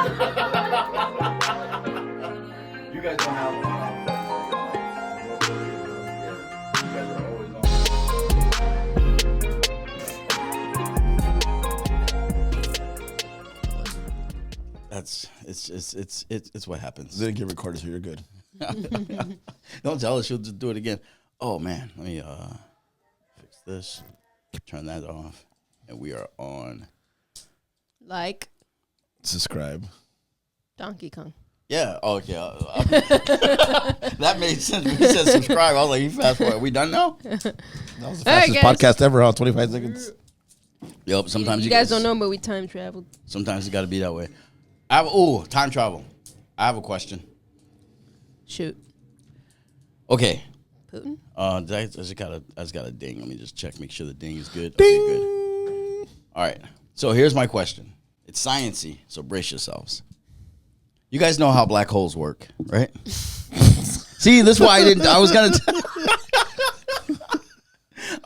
You guys don't have one. You guys are always on. It's what happens. Didn't get recorded, so you're good. Don't tell her, she'll just do it again. Oh man, let me fix this. Turn that off, and we are on. Like Subscribe. Donkey Kong. Yeah. Oh, okay. That made sense. When you said subscribe, I was like, "You fast forward. Are we done now?" That was the All right, fastest guys. podcast ever. Huh? 25 seconds. Yep. Sometimes You guys don't know, but we time traveled. Sometimes it got to be that way. Time travel. I have a question. Shoot. Okay. Putin? I just got a ding. Let me just check, make sure the ding is good. Okay, good. All right. So here's my question. It's sciencey, so brace yourselves. You guys know how black holes work, right? See, this is why I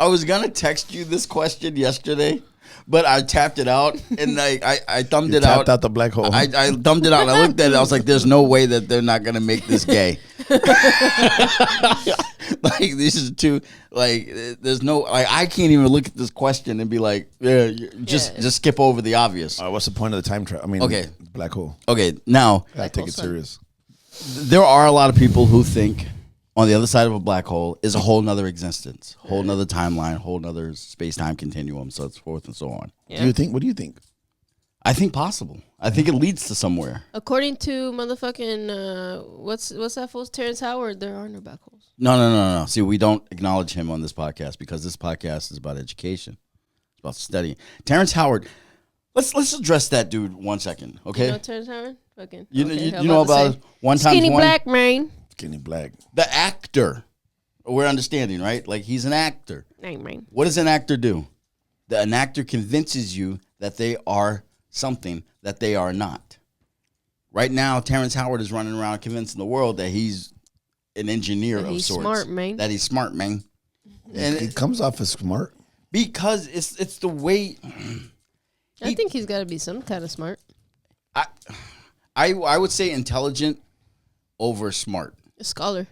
was gonna text you this question yesterday, but I tapped it out and I thumbed it out. Tapped out the black hole. I thumbed it out. And I looked at it. I was like, "There's no way that they're not gonna make this gay." Like this is too like. There's no like. I can't even look at this question and be like, "Yeah, just skip over the obvious." What's the point of the time travel? I mean, Okay. black hole. Okay, now I take it serious. there are a lot of people who think on the other side of a black hole is a whole nother existence, whole nother timeline, whole nother space-time continuum, so forth and so on. Yeah. Do you think? What do you think? I think possible. I think it leads to somewhere. According to motherfucking what's that fool's Terrance Howard, there are no black holes. No. See, we don't acknowledge him on this podcast because this podcast is about education. It's about studying. Terrance Howard, let's address that dude 1 second, okay? You know Terrance Howard? Fucking. You okay, know about one time Skinny black man. Skinny black. The actor. We're understanding, right? Like he's an actor. Man. What does an actor do? An actor convinces you that they are something that they are not. Right now, Terrance Howard is running around convincing the world that he's an engineer of he's sorts. Smart, man. That he's smart, man. And He comes off as smart. because it's the way I think he's got to be some kind of smart. I would say intelligent over smart. A scholar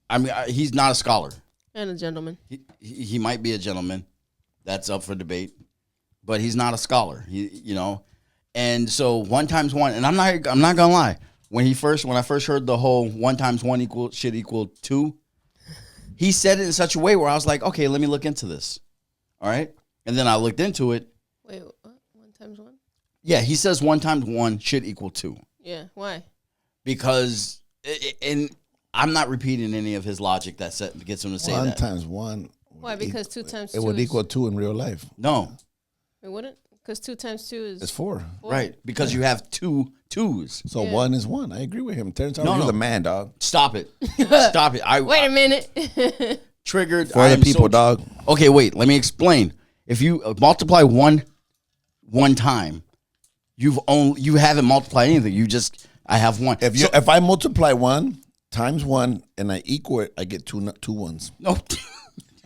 I mean, he's not a scholar. and a gentleman. He might be a gentleman. That's up for debate. But he's not a scholar. And so 1 times 1, and I'm not gonna lie. When I first heard the whole 1 times 1 should equal 2, he said it in such a way where I was like, okay, let me look into this. All right. And then I looked into it. Wait, what? 1 times 1? Yeah, he says 1 times 1 should equal 2. Yeah, why? Because, and I'm not repeating any of his logic that gets him to say 1 that. times 1. Why? Because 2 times 2 It would is, equal 2 in real life. No. It wouldn't? Because 2 times 2 is... It's 4. Right. Because you have 2 twos. So Yeah. 1 is 1. I agree with him. Terrance Howard, No, you're no. the man, dog. Stop it. Stop it. Wait a minute. Triggered. For I the am people, so dog. Okay, wait. Let me explain. If you multiply one time, you haven't multiplied anything. I have 1. If I multiply 1 times 1 and I equal it, I get two ones. No,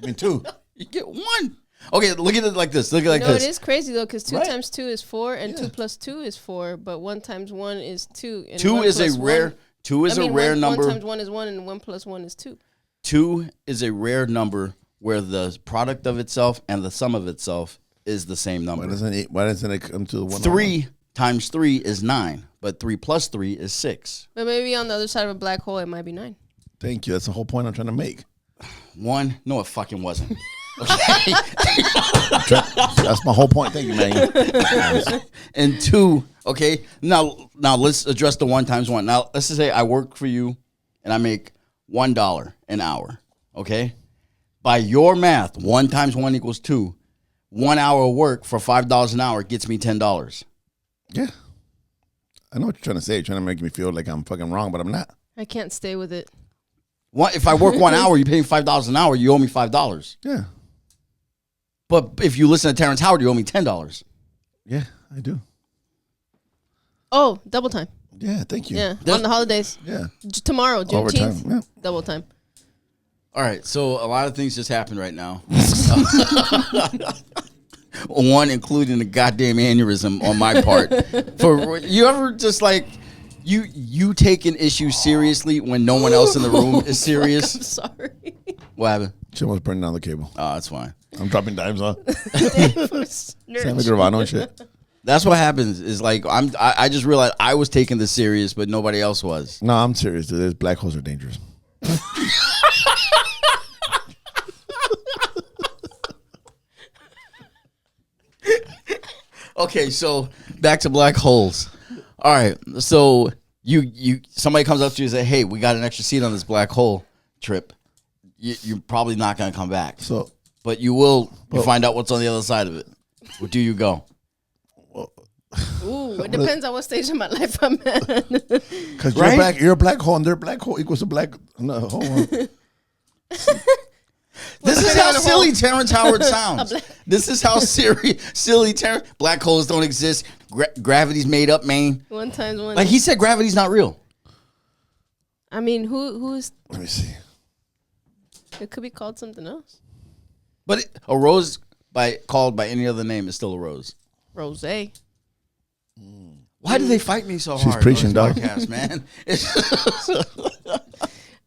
I mean 2. you get 1. Okay, look at it like this. Look at it like No, this. it is crazy though, because 2 Right. times 2 is 4, and Yeah. 2 plus 2 is 4, but 1 times 1 is 2. And 2 1 is plus a rare. 1 2 is a rare number. 1 times 1 is 1, and 1 plus 1 is 2. 2 is a rare number where the product of itself and the sum of itself is the same number. Why doesn't it come to 1? 3 times 3 is 9, but 3 plus 3 is 6. But maybe on the other side of a black hole, it might be 9. Thank you. That's the whole point I'm trying to make. 1, no, it fucking wasn't. Okay. That's my whole point. Thank you, man. And 2, okay. Now let's address the 1 times 1. Now let's just say I work for you and I make $1 an hour. Okay. By your math, 1 times 1 equals 2. 1 hour of work for $5 an hour gets me $10. Yeah. I know what you're trying to say. You're trying to make me feel like I'm fucking wrong, but I'm not. I can't stay with it. If I work 1 hour, you pay me $5 an hour, you owe me $5. Yeah. But if you listen to Terrance Howard, you owe me $10. Yeah, I do. Oh, double time. Yeah, thank you. Yeah, on the holidays. Yeah. Tomorrow, Overtime. Juneteenth. Yeah. Double time. All right, so a lot of things just happened right now. one including a goddamn aneurysm on my part. For you ever just like you take an issue seriously when no one else in the room is serious? I'm sorry. What happened? She almost burning down the cable. Oh, that's fine. I'm dropping dimes, huh? Nerd. Sammy Gravano and shit. That's what happens. Is like I just realized I was taking this serious, but nobody else was. No, I'm serious. Dude. Black holes are dangerous. Okay, so back to black holes. All right, so you somebody comes up to you and say, "Hey, we got an extra seat on this black hole trip." You're probably not going to come back. So, but you will find out what's on the other side of it. Or do you go? Ooh, it depends on what stage of my life I'm at. because Right? you're a black hole, and their black hole equals a black. No, hold on. This is how silly Terrance Howard sounds. This is how silly Terrance. Black holes don't exist. Gravity's made up, man. One times one. Like he said, gravity's not real. I mean, who's? Let me see. It could be called something else. But a rose called by any other name is still a rose. Rose. Why do they fight me so She's hard? preaching, on dog. this podcast, man.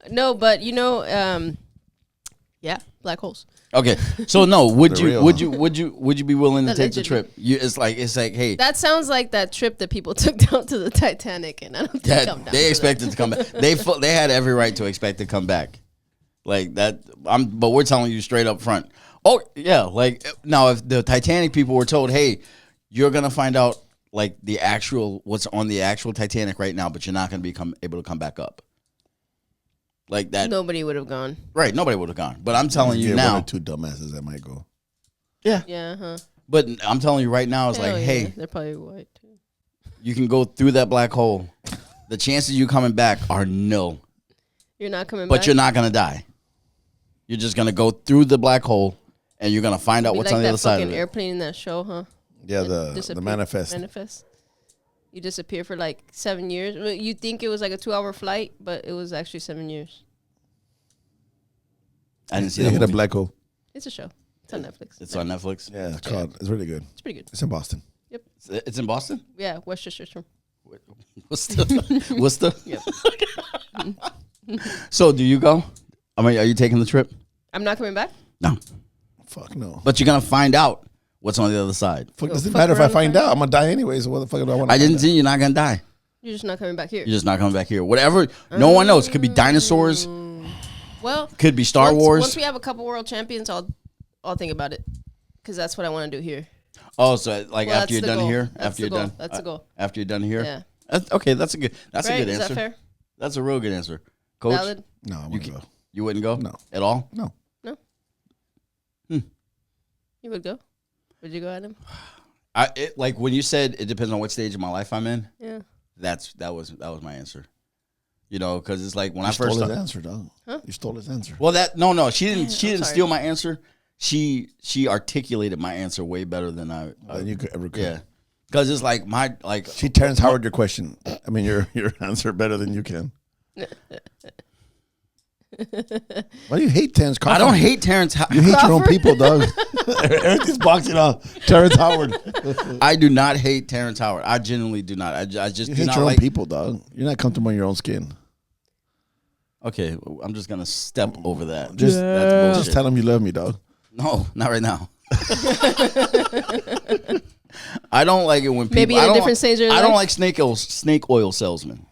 No, but yeah, black holes. Okay, so no, would They're you real. be willing to take the Allegedly. trip? It's like hey, That sounds like that trip that people took down to the Titanic, and I don't think that, I'm down. they for expected to come back. They had every right to expect to come back, like that. But we're telling you straight up front. Oh yeah, like now if the Titanic people were told, hey, you're gonna find out like what's on the actual Titanic right now, but you're not gonna be able to come back up. Like that. Nobody would have gone. Right, nobody would have gone. But I'm telling you now. One or two dumbasses that might go. Yeah. Yeah, huh? But I'm telling you right now, it's Hell like, yeah, hey, they're probably white too. you can go through that black hole. The chances you coming back are nil. You're not coming back. But you're not gonna die. You're just gonna go through the black hole, and you're gonna find out Be what's like on the that other side fucking of it. airplane in that show, huh? Yeah, That the disappear- manifest. Manifest. You disappear for like 7 years. Well, you think it was like a 2-hour flight, but it was actually 7 years. I didn't see Yeah, that hit a movie. black hole. It's a show. It's on Netflix. It's on Netflix. Yeah, it's called. It's really good. It's pretty good. It's in Boston. It's in Boston. Yeah, Westchester. What's the? Yep. So do you go? I mean, are you taking the trip? I'm not coming back. No, Fuck no. but you're gonna find out what's on the other side. Fuck, Go doesn't fuck matter if I around find and out. I'm gonna die anyway. So what the fuck do I want? I didn't see you're not gonna die. You're just not coming back here. You're just not coming back here. Whatever. No one knows. Could be dinosaurs. Well, Could be Star once, Wars. Once we have a couple world champions, I'll think about it, because that's what I want to do here. Oh, so like Well, after you're that's the done goal. here, That's after the you're goal. done, That's the goal. After you're done here, Yeah. Okay, that's a good Right? answer. Is that fair? That's a real good answer, Coach. Valid? No, I wouldn't go. You wouldn't go? No. At all? No. You would go? Would you go, Adam? Like when you said it depends on what stage of my life I'm in. Yeah. That was my answer. You know, because it's like when You I first stole his answer, dog. Huh? You stole his answer. Well, no, she didn't. She I'm didn't sorry. steal my answer. She articulated my answer way better than I. Than you could ever could. Yeah, because it's like She Terrance Howard your question. I mean your answer better than you can. Why do you hate Terrance? I don't hate Terrance. You hate your own Crawford? people, dog. Everything's boxing out. Terrance Howard. I do not hate Terrance Howard. I genuinely do not. I just You do hate not your own like. people, dog. You're not comfortable in your own skin. Okay, I'm just gonna step over that. Just- That's bullshit. Just tell them you love me, dog. No, not right now. I don't like it when people. Maybe at I a don't different stage of your I don't life? like snake oil salesman,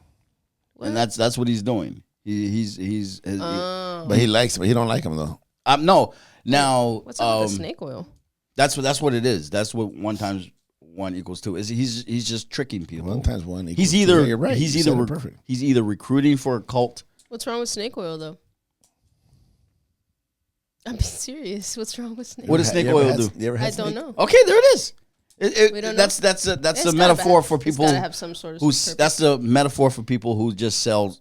What? and that's what he's doing. He's Oh. But he likes him. He don't like him though. no. Now What's up with the snake oil? that's what it is. That's what 1 times 1 equals 2 is. He's just tricking people. 1 times 1 equals He's 2. either Yeah, you're right. he's You either said it perfect. he's either recruiting for a cult. What's wrong with snake oil, though? I'm serious. What's wrong with snake What oil? does snake You ever oil had- do? You ever had I don't snake? know. Okay, there it is. We don't know. That's a It's gotta metaphor have- for it's people gotta have some sort of who purpose. that's the metaphor for people who just sell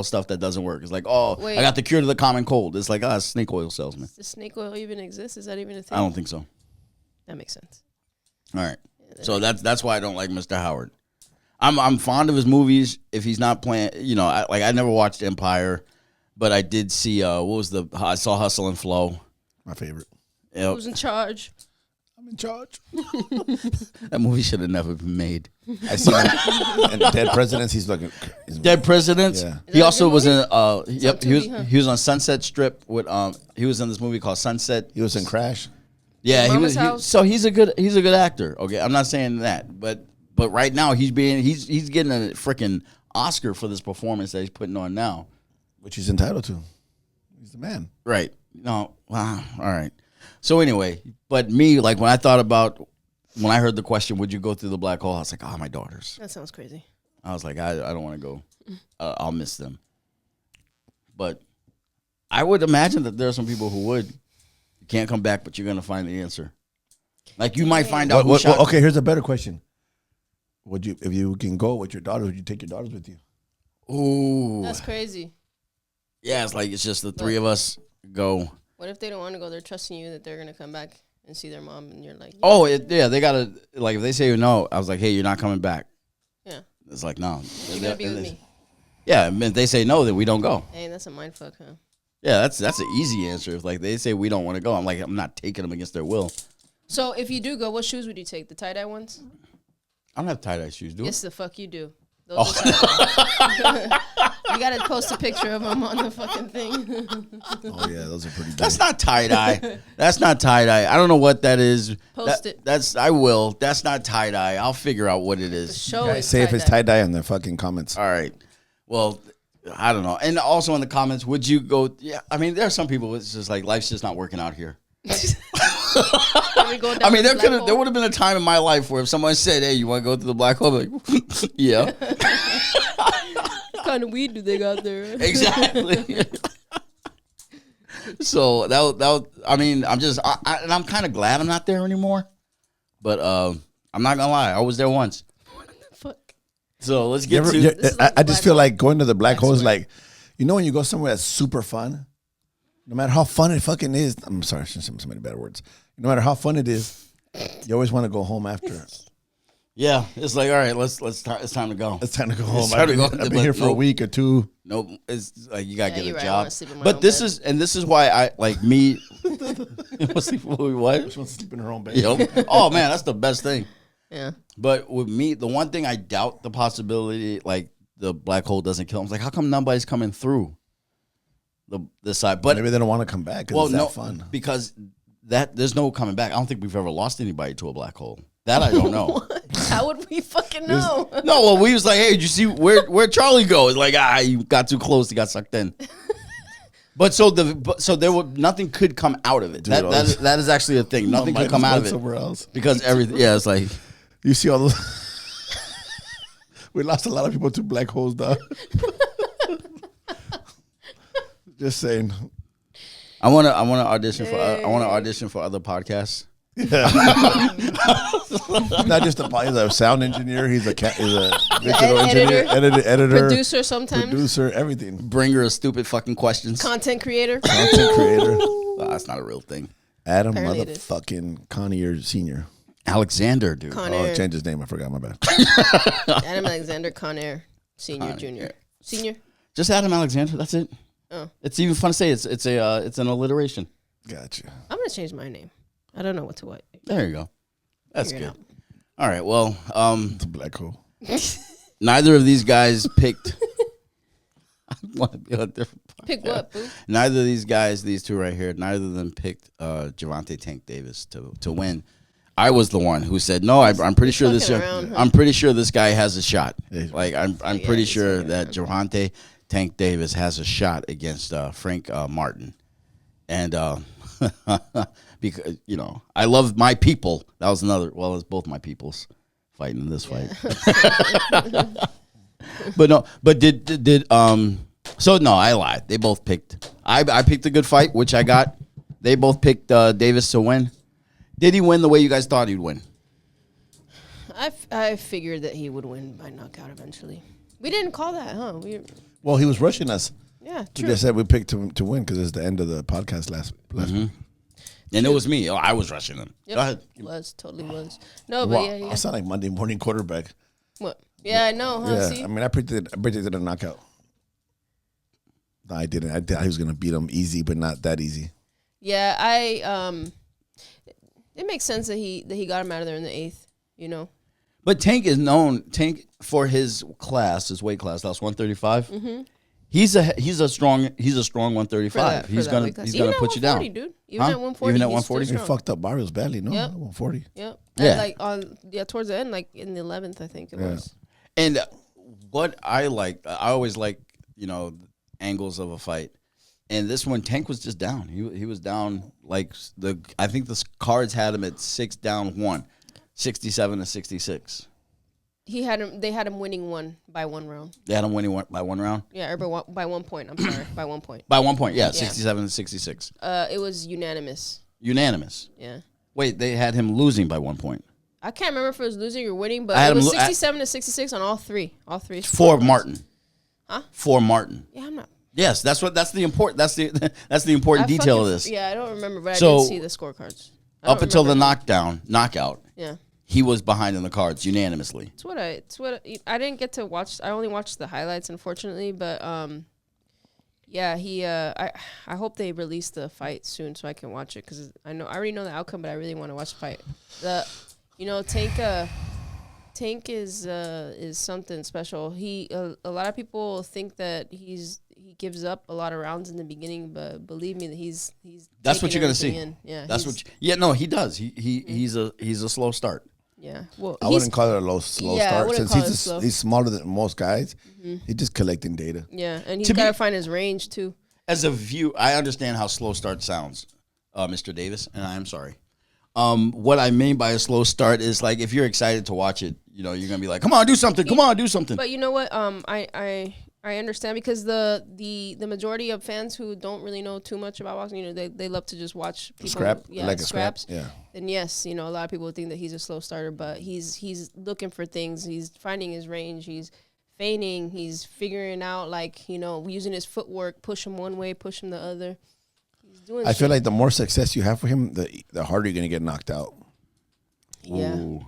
stuff that doesn't work. It's like, oh, Wait. I got the cure to the common cold. It's like, snake oil salesman. Does snake oil even exist? Is that even a thing? I don't think so. That makes sense. All right, so that's why I don't like Mr. Howard. I'm fond of his movies. If he's not playing, I never watched Empire, but I did see I saw Hustle and Flow. My favorite. Yep. Who's in charge? I'm in charge. That movie should have never been made. I see him. And Dead Presidents, he's looking. Dead Presidents. Yeah. He also was in. Yep. He was on Sunset Strip with. He was in this movie called Sunset. He was in Crash. Yeah, he Mama's was. House. So he's a good actor. Okay, I'm not saying that, but right now he's getting a freaking Oscar for this performance that he's putting on now. Which he's entitled to. He's the man. Right. No. Wow. All right. So anyway, but me, like when I heard the question, would you go through the black hole? I was like, my daughters. That sounds crazy. I was like, I don't want to go. I'll miss them. But I would imagine that there are some people who would. You can't come back, but you're going to find the answer. Like you might find out. Okay, here's a better question. Would you, if you can go with your daughters, would you take your daughters with you? Ooh. That's crazy. Yeah, it's just the three of us go. What if they don't want to go? They're trusting you that they're going to come back and see their mom, and you're like, they got to, like, if they say no, I was like, hey, you're not coming back. Yeah. It's like, no. You're going to be with me. Yeah, if they say no, then we don't go. Hey, that's a mind fuck, huh? Yeah, that's an easy answer. If, like, they say we don't want to go, I'm like, I'm not taking them against their will. So if you do go, what shoes would you take? The tie-dye ones? I don't have tie-dye shoes, do I? Yes, the fuck you do. Those are tie-dye. You got to post a picture of them on the fucking thing. Oh, yeah, those are pretty big. That's not tie-dye. That's not tie-dye. I don't know what that is. Post it. I will. That's not tie-dye. I'll figure out what it is. Show Guys, is say if it's tie-dye in the fucking comments. All right. Well, I don't know. And also in the comments, would you go? Yeah, I mean, there are some people. It's just like life's just not working out here. I mean, there would have been a time in my life where if someone said, "Hey, you want to go to the black hole?" I'm like, yeah. What kind of weed do they got there? Exactly. So that I mean, and I'm kind of glad I'm not there anymore. But I'm not gonna lie, I was there once. What the fuck? So let's get to. I just feel like going to the black hole is like, you know, when you go somewhere that's super fun, no matter how fun it fucking is. I'm sorry, I shouldn't say so many bad words. No matter how fun it is, you always want to go home after. Yeah, it's like, all right, it's time to go. It's time to go home. Time to go. I've been here for a week or two. Nope, it's like you gotta get a right. job. Sleep in my But own this bed. is why I like me. What? She wants to sleep in her own bed. Yep. Oh man, that's the best thing. Yeah. But with me, the one thing I doubt the possibility, like the black hole doesn't kill him. It's like, how come nobody's coming through the side? But maybe they don't want to come back because it's that fun. Because there's no coming back. I don't think we've ever lost anybody to a black hole. That I don't know. How would we fucking know? No, well, we was like, hey, did you see where Charlie go? It's like, you got too close, he got sucked in. But so nothing could come out of it. Dude, That is actually a thing. Nothing could come out of it somewhere else because everything. Yeah, it's like you see all those. We lost a lot of people to black holes, dog. Just saying. I want to audition for other podcasts. Yeah. Not just he's a sound engineer. He's a digital engineer, editor, producer, everything. Bring her a stupid fucking questions. Content creator. Oh, that's not a real thing. Adam motherfucking Connier Senior. Alexander, dude. Conair. Oh, changed his name. I forgot. My bad. Adam Alexander Conair, Senior, Junior, Senior. Just Adam Alexander. That's it. Oh. It's even fun to say. It's an alliteration. Gotcha. I'm gonna change my name. I don't know what to what. There you go. That's Figure good. All right. Well, It's a black hole. neither of these guys picked. I want to be on a different podcast. Pick what, boo? Neither of these guys, these two right here, neither of them picked Gervonta Tank Davis to win. I was the one who said no. I'm pretty sure this. I'm pretty sure this guy has a shot. Like I'm pretty sure that Gervonta Tank Davis has a shot against Frank Martin, and because I love my people. That was another. Well, it's both my peoples fighting in this fight. But no. But did So no, I lied. They both picked. I picked a good fight, which I got. They both picked Davis to win. Did he win the way you guys thought he'd win? I figured that he would win by knockout eventually. We didn't call that, huh? Well, he was rushing us. Yeah, We true. just said we picked him to win because it's the end of the podcast last week. And it was me. Oh, I was rushing him. Yep. Go ahead. Totally was. No, but Wow, yeah. I sound like Monday morning quarterback. What? Yeah, I know, huh? Yeah, See? I mean, I predicted a knockout. No, I didn't. I was gonna beat him easy, but not that easy. Yeah, It makes sense that he got him out of there in the 8th. You know. But Tank is known for his class, his weight class. That's 135. Mm-hmm. He's a strong 135. He's gonna put you down, dude. Even at 140, even at 140, he fucked up Barrios badly. No, 140. Yep. Yeah. And towards the end, like in the 11th, I think it was. And what I always like, angles of a fight. And this one, Tank was just down. He was down I think the cards had him at 6 down 1, 67 to 66. They had him winning by 1 round. They had him winning by 1 round? Yeah, or by 1 point. I'm sorry, by 1 point. By 1 point, yeah, 67 to 66. It was unanimous. Unanimous? Yeah. Wait, they had him losing by 1 point. I can't remember if it was losing or winning, but it was 67 to 66 on all three. For Martin. Huh? For Martin. Yeah, I'm not. Yes, that's the important detail of this. Yeah, I don't remember, but I did see the scorecards. Up until the knockout. Yeah. He was behind in the cards unanimously. It's what I didn't get to watch. I only watched the highlights, unfortunately. But yeah, I hope they release the fight soon so I can watch it because I already know the outcome, but I really want to watch the fight. Tank is something special. A lot of people think that he gives up a lot of rounds in the beginning, but believe me, that he's. That's what you're gonna see. Yeah, he does. He's a slow start. Yeah, well, I wouldn't call it a slow start since he's smaller than most guys. Mm-hmm. He's just collecting data. Yeah, and he's got to find his range too. As a view, I understand how slow start sounds, Mr. Davis, and I am sorry. What I mean by a slow start is like if you're excited to watch it, you're gonna be like, "Come on, do something! Come on, do something!" But you know what? I understand because the majority of fans who don't really know too much about boxing, they love to just watch people scraps. Yeah. And yes, a lot of people think that he's a slow starter, but he's looking for things. He's finding his range. He's feigning. He's figuring out using his footwork, push him one way, push him the other. He's doing. I feel like the more success you have for him, the harder you're gonna get knocked out. Yeah. Ooh.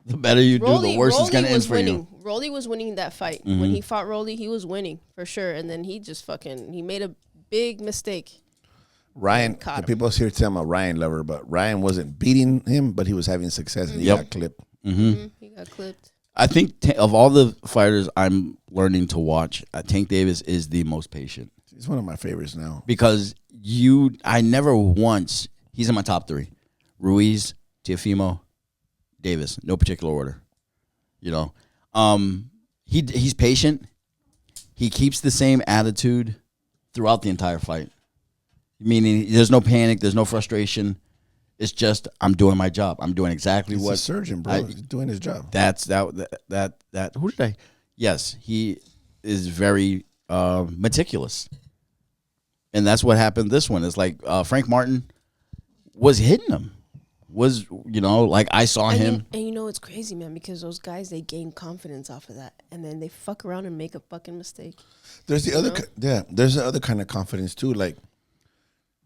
The better you do, the worse it's going to end for you. Rolly was winning that fight. Mm-hmm. When he fought Rolly, he was winning for sure. And then he just he made a big mistake. Ryan, the people here tell I'm a Ryan lover, but Ryan wasn't beating him, but he was having success and he got clipped. Mm-hmm. He got clipped. I think of all the fighters I'm learning to watch, Tank Davis is the most patient. He's one of my favorites now. Because I never once, he's in my top 3. Ruiz, Teofimo, Davis, no particular order. He's patient. He keeps the same attitude throughout the entire fight. Meaning, there's no panic, there's no frustration. It's just I'm doing my job. I'm doing exactly he's what a surgeon, bro. He's doing his job. That. Who did I? Yes, he is very meticulous, and that's what happened. This one is like Frank Martin was hitting him. I saw him. And it's crazy, man, because those guys, they gain confidence off of that. And then they fuck around and make a fucking mistake. There's there's the other kind of confidence, too. Like,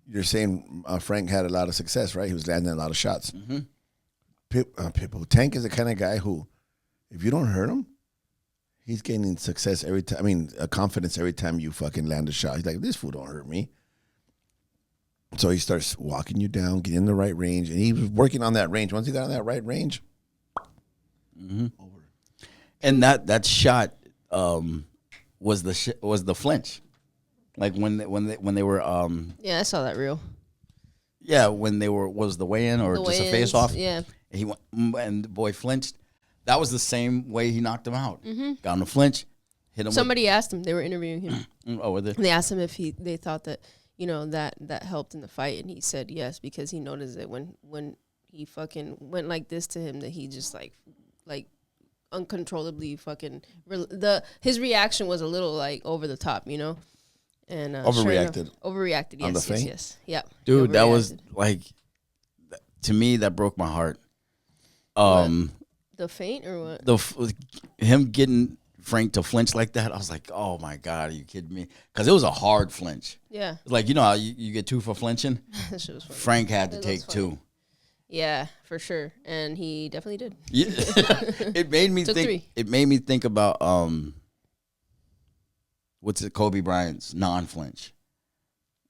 you're saying Frank had a lot of success, right? He was landing a lot of shots. Mm-hmm. Tank is the kind of guy who, if you don't hurt him, he's gaining success every time. I mean, confidence every time you fucking land a shot. He's like, this fool don't hurt me. So he starts walking you down, getting in the right range, and he was working on that range. Once he got on that right range, over. And that shot was the flinch, like when they were yeah, I saw that reel. Yeah, when they was the weigh-in or just a face off. Yeah, he went and the boy flinched. That was the same way he knocked him out. Mm-hmm. Got him to flinch, hit him. Somebody asked him. They were interviewing him. Oh, were they? They asked him if they thought that. That helped in the fight, and he said yes because he noticed that when he fucking went like this to him, that he just like uncontrollably fucking his reaction was a little like over the top, and overreacted. Overreacted, yes, on the feint? yes, yeah. Dude, that was like, to me, that broke my heart. The feint or what? Him getting Frank to flinch like that, I was like, oh my God, are you kidding me? Because it was a hard flinch. Yeah. Like, how you get 2 for flinching? That shit was funny. Frank had to take 2. Yeah, for sure. And he definitely did. Yeah. It made me think 3. It made me think about Kobe Bryant's non-flinch.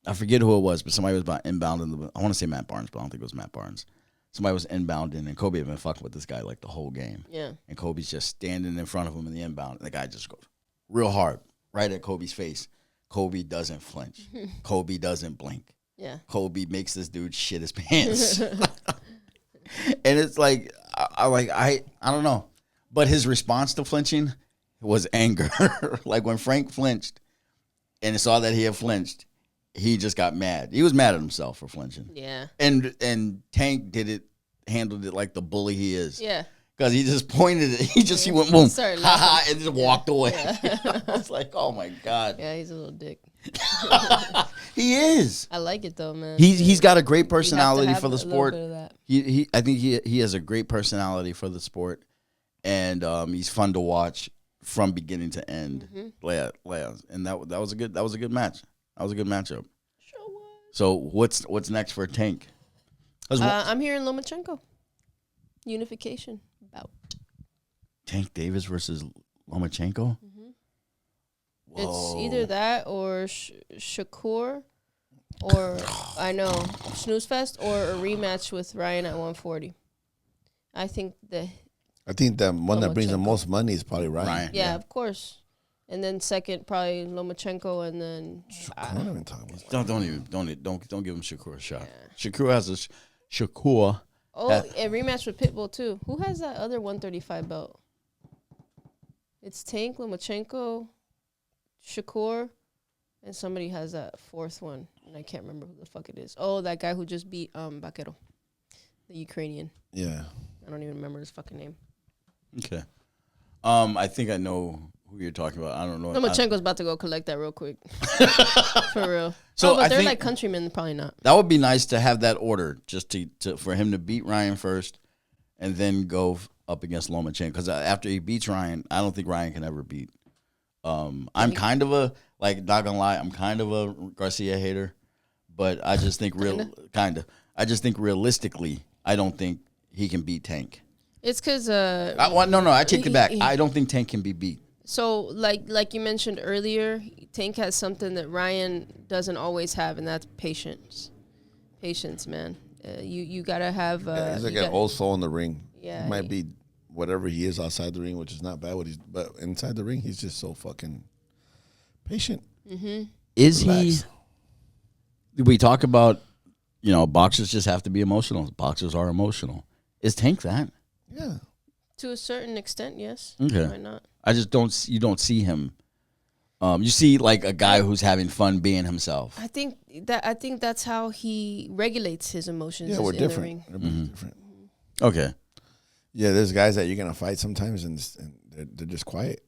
I forget who it was, but somebody was inbound I want to say Matt Barnes, but I don't think it was Matt Barnes. somebody was inbounding, and Kobe had been fucking with this guy like the whole game. Yeah. And Kobe's just standing in front of him in the inbound. And the guy just goes real hard right at Kobe's face. Kobe doesn't flinch. Kobe doesn't blink. Yeah. Kobe makes this dude shit his pants. And it's like, I don't know. But his response to flinching was anger. Like when Frank flinched and saw that he had flinched, he just got mad. He was mad at himself for flinching. Yeah. And Tank handled it like the bully he is. Yeah. Because he just pointed it. He went boom, Started ha ha, laughing. and just walked away. Yeah. I was like, oh my God. Yeah, he's a little dick. He is. I like it though, man. He's got a great You have to personality have for the a little sport. bit of that. I think he has a great personality for the sport, and he's fun to watch from beginning to end. And that was a good match. That was a good matchup. Sure was. So what's next for Tank? I'm hearing Lomachenko. Unification bout. Tank Davis versus Lomachenko. It's either that or Shakur, or I know Snooze Fest, or a rematch with Ryan at 140. I think the one that brings the most money is probably Ryan. yeah, of course. And then second, probably Lomachenko, and then I don't even talk about Don't give him Shakur a shot. Shakur has a Shakur. a rematch with Pitbull too. Who has that other 135 belt? It's Tank, Lomachenko, Shakur, and somebody has that fourth one, and I can't remember who the fuck it is. Oh, that guy who just beat Vaquero, the Ukrainian. Yeah. I don't even remember his fucking name. Okay. I think I know who you're talking about. I don't know. Lomachenko's about to go collect that real quick. For real. So but I they're think like countrymen, probably not. that would be nice to have that order, just to for him to beat Ryan first, and then go up against Lomachenko. Because after he beats Ryan, I don't think Ryan can ever beat. I'm kind of a, like, not gonna lie, I'm kind of a Garcia hater, but I just think I just think realistically, I don't think he can beat Tank. It's because I take it back. I don't think Tank can be beat. So like you mentioned earlier, Tank has something that Ryan doesn't always have, and that's patience. Patience, man. You gotta have. He's like an old soul in the ring. Yeah, he might be whatever he is outside the ring, which is not bad. But inside the ring, he's just so fucking patient. Mm-hmm. Is Relax. we talk about, boxers just have to be emotional. Boxers are emotional. Is Tank that? Yeah. To a certain extent, yes. Okay. Why not? I just you don't see him. You see like a guy who's having fun being himself. I think that's how he regulates his emotions. Yeah, we're in different. The ring. Everybody's different. Okay. Yeah, there's guys that you're gonna fight sometimes, and they're just quiet,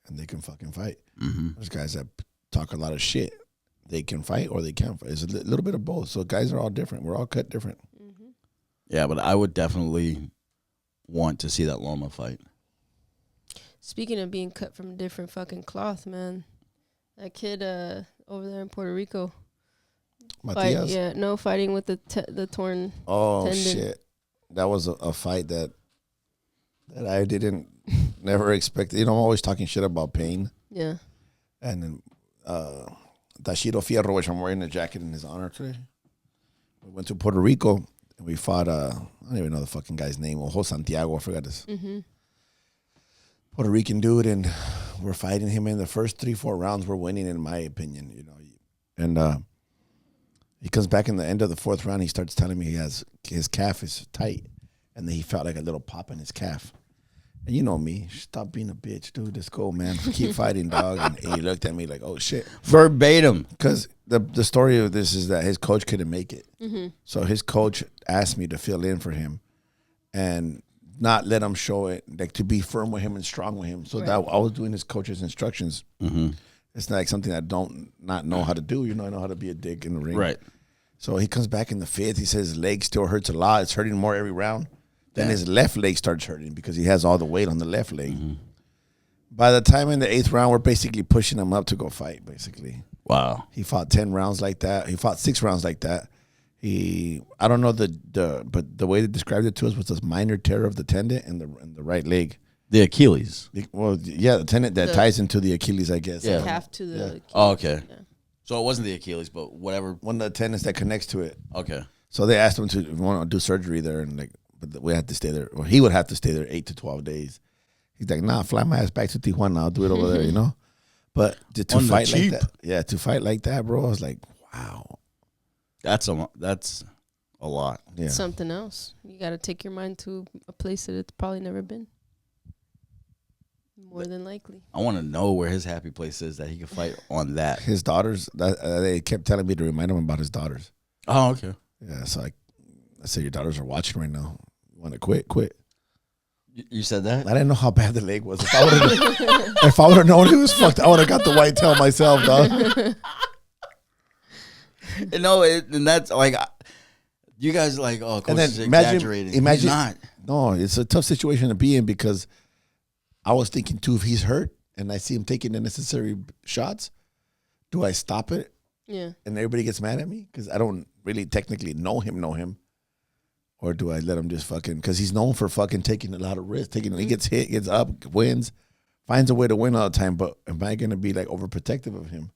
and they can fucking fight. Mm-hmm. There's guys that talk a lot of shit. They can fight or they can't fight. It's a little bit of both. So guys are all different. We're all cut different. Mm-hmm. Yeah, but I would definitely want to see that Loma fight. Speaking of being cut from a different fucking cloth, man, that kid over there in Puerto Rico, fighting with the torn. Oh tendon. shit, that was a fight that I didn't never expect. I'm always talking shit about pain. Yeah. And then Tashiro Fierro, which I'm wearing a jacket in his honor today. We went to Puerto Rico and we fought. I don't even know the fucking guy's name. Ojo Santiago, I forgot his. Mm-hmm. Puerto Rican dude, and we're fighting him in the first 3-4 rounds. We're winning, in my opinion, And he comes back in the end of the fourth round. He starts telling me his calf is tight, and then he felt like a little pop in his calf. And you know me, stop being a bitch, dude. Let's go, man. Keep fighting, dog. And he looked at me like, oh shit, verbatim. Because the story of this is that his coach couldn't make it, so his coach asked me to fill in for him, and not let him show it, like to be firm with him and strong with him. So that I was doing his coach's instructions. Mm-hmm. It's not like something I don't not know how to do. I know how to be a dick in the ring. Right. So he comes back in the fifth. He says his leg still hurts a lot. It's hurting more every round. Then his left leg starts hurting because he has all the weight on the left leg. Mm-hmm. By the time in the 8th round, we're basically pushing him up to go fight, basically. Wow. He fought 10 rounds like that. He fought 6 rounds like that. I don't know but the way they described it to us was this minor tear of the tendon in the right leg. The Achilles. The tendon that ties into the Achilles, I guess. The calf to the Achilles. Oh, okay. Yeah. So it wasn't the Achilles, but whatever. One of the tendons that connects to it. Okay. So they asked him to want to do surgery there, and like, but we had to stay there. Well, he would have to stay there 8 to 12 days. He's like, nah, fly my ass back to Tijuana. I'll do it over there, you know. But to fight like that, yeah, to fight like that, bro, I was like, wow, that's a lot. Yeah, Something else. You got to take your mind to a place that it's probably never been. More than likely. I want to know where his happy place is that he can fight on that. His daughters, they kept telling me to remind him about his daughters. Oh, okay. Yeah, so I said, your daughters are watching right now. You want to quit? You said that? I didn't know how bad the leg was. If I would have known it was fucked, I would have got the white tail myself, dog. And that's like, you guys like, oh, Coach is exaggerating. Imagine, he's not. No, it's a tough situation to be in because I was thinking too, if he's hurt and I see him taking the necessary shots, do I stop it? Yeah. And everybody gets mad at me because I don't really technically know him. Or do I let him just fucking, because he's known for fucking taking a lot of risks. He gets hit, gets up, wins, finds a way to win all the time. But am I going to be like overprotective of him?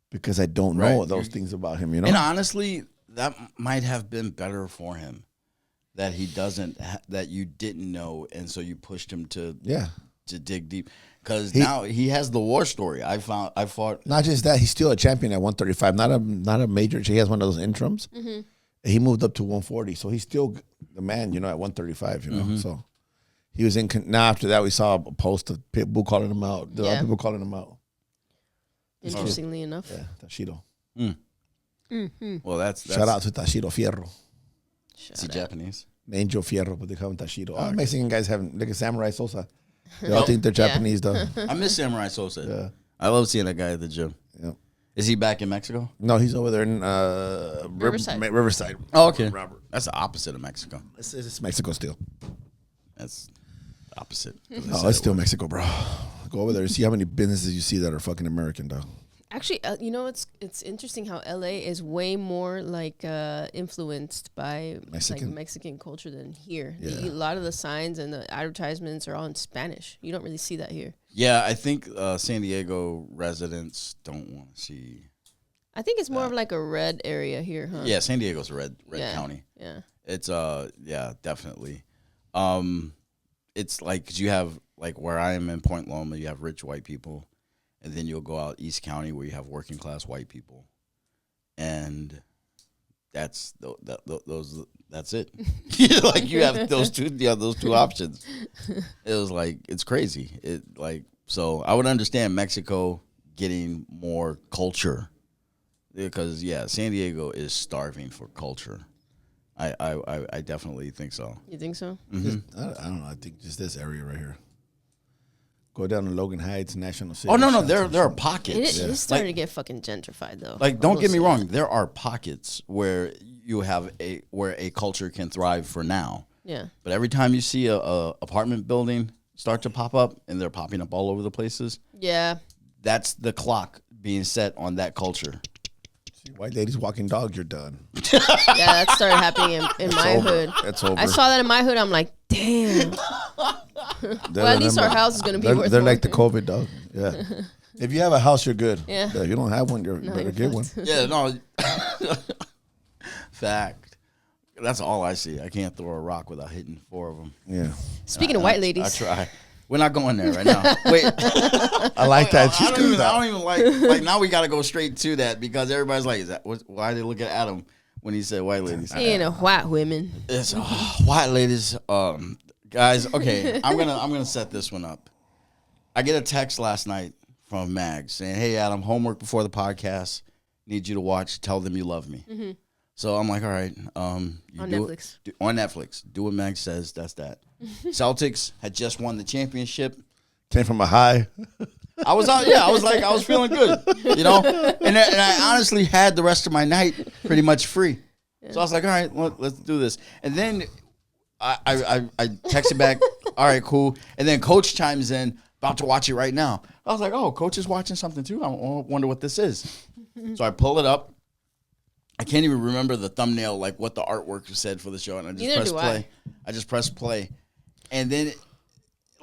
Because I don't know those things about him, you know? And honestly, that might have been better for him that he doesn't, that you didn't know. And so you pushed him to dig deep. Because now he has the war story. I fought. Not just that, he's still a champion at 135. Not a major. He has one of those interims. Mm-hmm. He moved up to 140, so he's still the man, you know, at 135, you know. Mm-hmm. So he was in. Now after that, we saw a post of Pitbull calling him out. There are people calling him out. Interestingly enough, yeah, Tashiro. Mm-hmm. Well, that's shout out to Tashiro Fierro. Is he Japanese? Angel Fierro, but they call him Tashiro. All Mexican guys have like a Samurai Sosa. They all think they're Japanese, though. I miss Samurai Sosa. Yeah. I love seeing that guy at the gym. Yeah. Is he back in Mexico? No, he's over there in Riverside. Oh, okay. Robert. That's the opposite of Mexico. It's Mexico still. That's the opposite. Oh, it's still Mexico, bro. Go over there and see how many businesses you see that are fucking American, though. Actually, you know, it's interesting how LA is way more like influenced by Mexican culture than here. Yeah. A lot of the signs and the advertisements are all in Spanish. You don't really see that here. Yeah, I think San Diego residents don't want to see. I think it's more of like a red area here, huh? Yeah, San Diego's a red county. Yeah. It's definitely. It's like 'cause you have like where I am in Point Loma, you have rich white people. And then you'll go out East County where you have working class white people, and that's that's it. Like you have those two options. It was like it's crazy. So I would understand Mexico getting more culture because San Diego is starving for culture. I definitely think so. You think so? Mm-hmm. I don't know. I think just this area right here. Go down to Logan Heights, National City. Oh, no, there are pockets. It's starting to get fucking gentrified, though. Like, don't get me wrong. There are pockets where you have a culture can thrive for now. Yeah. But every time you see a apartment building start to pop up, and they're popping up all over the places. Yeah. That's the clock being set on that culture. White ladies walking dogs, you're done. Yeah, that started happening in my hood. That's over. I saw that in my hood. I'm like, damn. Well, at least our house is going to be worth They're more. like the COVID dog. Yeah. If you have a house, you're good. Yeah. If you don't have one, you better get one. Yeah, no. Fact. That's all I see. I can't throw a rock without hitting 4 of them. Yeah. Speaking of white ladies. I try. We're not going there right now. Wait. I like that. I don't even like now we got to go straight to that because everybody's like, why they look at Adam when he said white ladies? You know, white women. It's white ladies. Guys, okay, I'm gonna set this one up. I get a text last night from Magz saying, "Hey Adam, homework before the podcast. Need you to watch. Tell them you love me." Mm-hmm. So I'm like, all right. On Netflix. On Netflix. Do what Magz says. That's that. Celtics had just won the championship. Came from a high. I was out. Yeah, I was feeling good. You know, and I honestly had the rest of my night pretty much free. Yeah. So I was like, all right, let's do this. And then I texted back, all right, cool. And then Coach chimes in, about to watch it right now. I was like, oh, Coach is watching something too. I wonder what this is. So I pull it up. I can't even remember the thumbnail, like what the artwork said for the show. And I just pressed play. I just pressed play. And then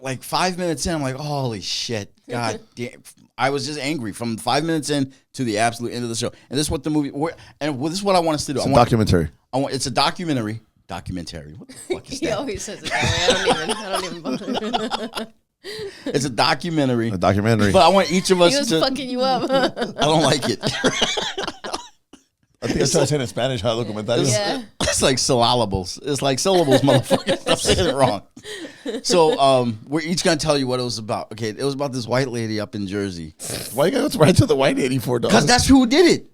like 5 minutes in, I'm like, holy shit. God damn. I was just angry from 5 minutes in to the absolute end of the show. And this is what the movie, and this is what I want us to do. It's a documentary. It's a documentary. Documentary. What the fuck is He that? always says it that way. I don't even bother. It's a documentary. A documentary. But I want each of He us was to. fucking you up. I don't like it. I think I tried saying in Spanish. How documentary? Yeah. It's like syllables. It's like syllables, motherfucker. I'm saying it wrong. So we're each gonna tell you what it was about. Okay, it was about this white lady up in Jersey. Why you gotta go right to the white lady for, dog? Because that's who did it.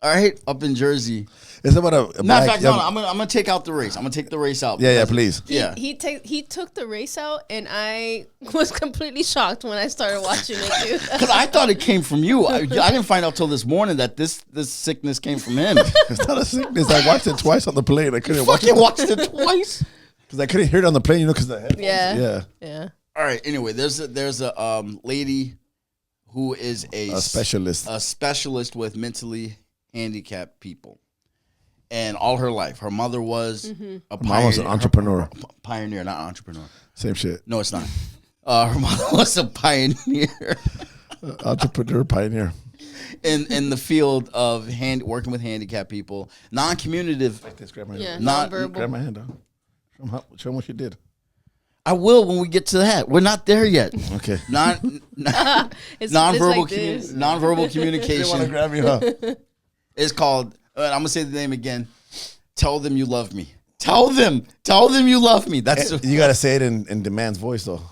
All right, up in Jersey. It's about a Matter of black fact, young- no, I'm gonna take out the race. I'm gonna take the race out. Yeah, because- please. Yeah. He took the race out, and I was completely shocked when I started watching it, dude. Because I thought it came from you. I didn't find out till this morning that this sickness came from him. It's not a sickness. I watched it twice on the plane. I couldn't watch Fucking it watched it twice. because I couldn't hear it on the plane. You know, because the headphones. Yeah. Yeah. All right. Anyway, there's a lady who is A specialist. a specialist with mentally handicapped people, and all her life, her mother was a Mom was an entrepreneur. pioneer, not entrepreneur. Same shit. No, it's not. Her mother was a pioneer Entrepreneur, pioneer. in the field of working with handicapped people, non-communicative. Like this, grab my Yeah, hand. Not- nonverbal. Grab my hand, dog. Show 'em what you did. I will when we get to that. We're not there yet. Okay. It's Nonverbal like this. nonverbal They want to communication grab you, huh? is called. I'm gonna say the name again. Tell them you love me. Tell them you love me. That's You gotta say it in Demand's voice, though.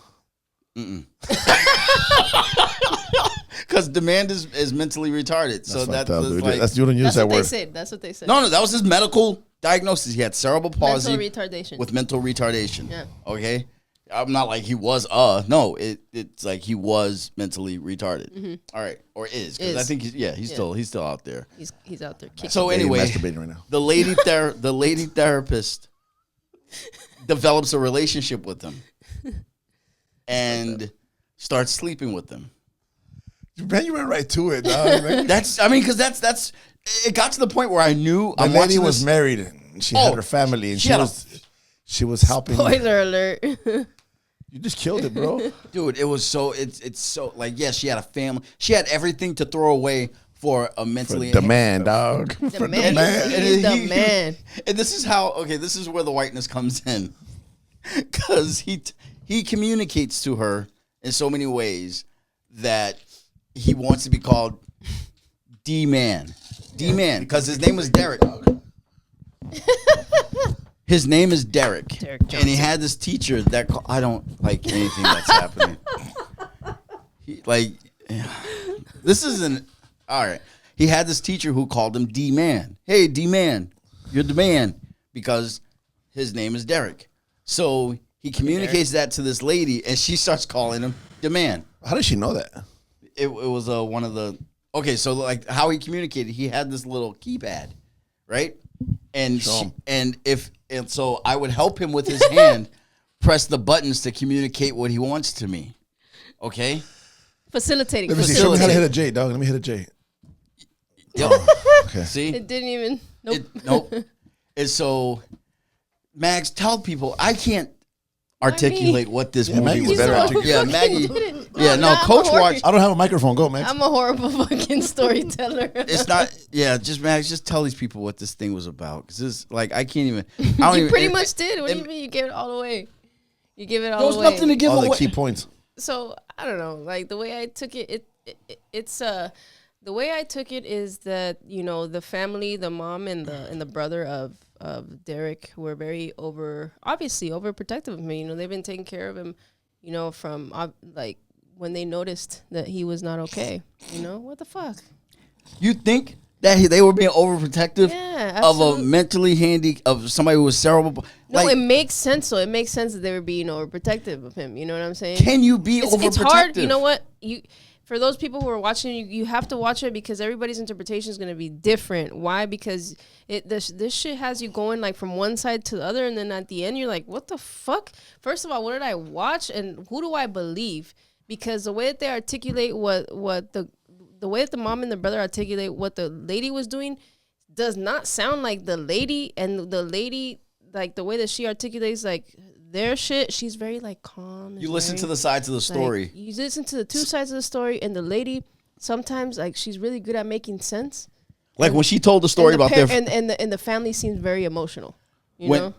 because Demand is mentally retarded. So fucked that's up, dude. like You don't use That's that what they word. said. That's what they said. no. That was his medical diagnosis. He had cerebral palsy Mental retardation. with mental retardation. Yeah. Okay. I'm not like he was. No. It's like he was mentally retarded. All right, or is because I Is. think he's still out there. He's out there kicking. So Yeah, you're anyway, masturbating right now. the lady therapist develops a relationship with him and starts sleeping with him. Man, you went right to it, dog. Because that's it got to the point where I knew The I'm lady watching was this. married and she Oh, had her family and she had she was helping. Spoiler alert. You just killed it, bro. Dude, it was so it's so like yes, she had a family. She had everything to throw away for a mentally The man, dog. The man. He's the man. And this is where the whiteness comes in. Cuz he communicates to her in so many ways that he wants to be called D-Man. D-Man cuz his name was Derek. His name is Derek. Derek And he had this teacher that I don't like anything that's happening. This isn't all right. He had this teacher who called him D-Man. Hey, D-Man, you're the man because his name is Derek. So he communicates that to this lady, and she starts calling him the man. How did she know that? It was one of the so like how he communicated. He had this little keypad, right? And so I would help him with his hand press the buttons to communicate what he wants to me. Okay. Facilitating. Let me see. Show me how to hit a J, dog. Let me hit a J. Yep. Okay. See? It didn't even. Nope. Nope. And so, Mags, tell people I can't articulate what this movie Maggie's was better about. articulate. Yeah, Fucking Maggie. did it. Yeah, no, I'm Coach a horrible- watched. I don't have a microphone. Go, Max. I'm a horrible fucking storyteller. It's not. Yeah, just Mags. Just tell these people what this thing was about. Because this, like, I can't even. I don't You even. pretty much did. What do you mean? You gave it all away. You give it all There was away. nothing to give All the away. key points. So I don't know. Like the way I took it, it's the way I took it is that the family, the mom and the brother of Derek were very obviously overprotective of him. They've been taking care of him, from like when they noticed that he was not okay. What the fuck? You think that they were being overprotective Yeah, of a absolutely. mentally handy of somebody who was cerebral? No, Like, it makes sense. So it makes sense that they were being overprotective of him. You know what I'm saying? can you be overprotective? It's hard. You know what? For those people who are watching, you have to watch it because everybody's interpretation is going to be different. Why? Because this shit has you going like from one side to the other, and then at the end you're like, what the fuck? First of all, what did I watch, and who do I believe? Because the way that they articulate the way that the mom and the brother articulate what the lady was doing does not sound like the lady, and the lady, like the way that she articulates like their shit, she's very like calm. You listen to the sides of the story. Like, you listen to the two sides of the story, and the lady sometimes like she's really good at making sense, Like when she told the story about their and the family seems very emotional. You know?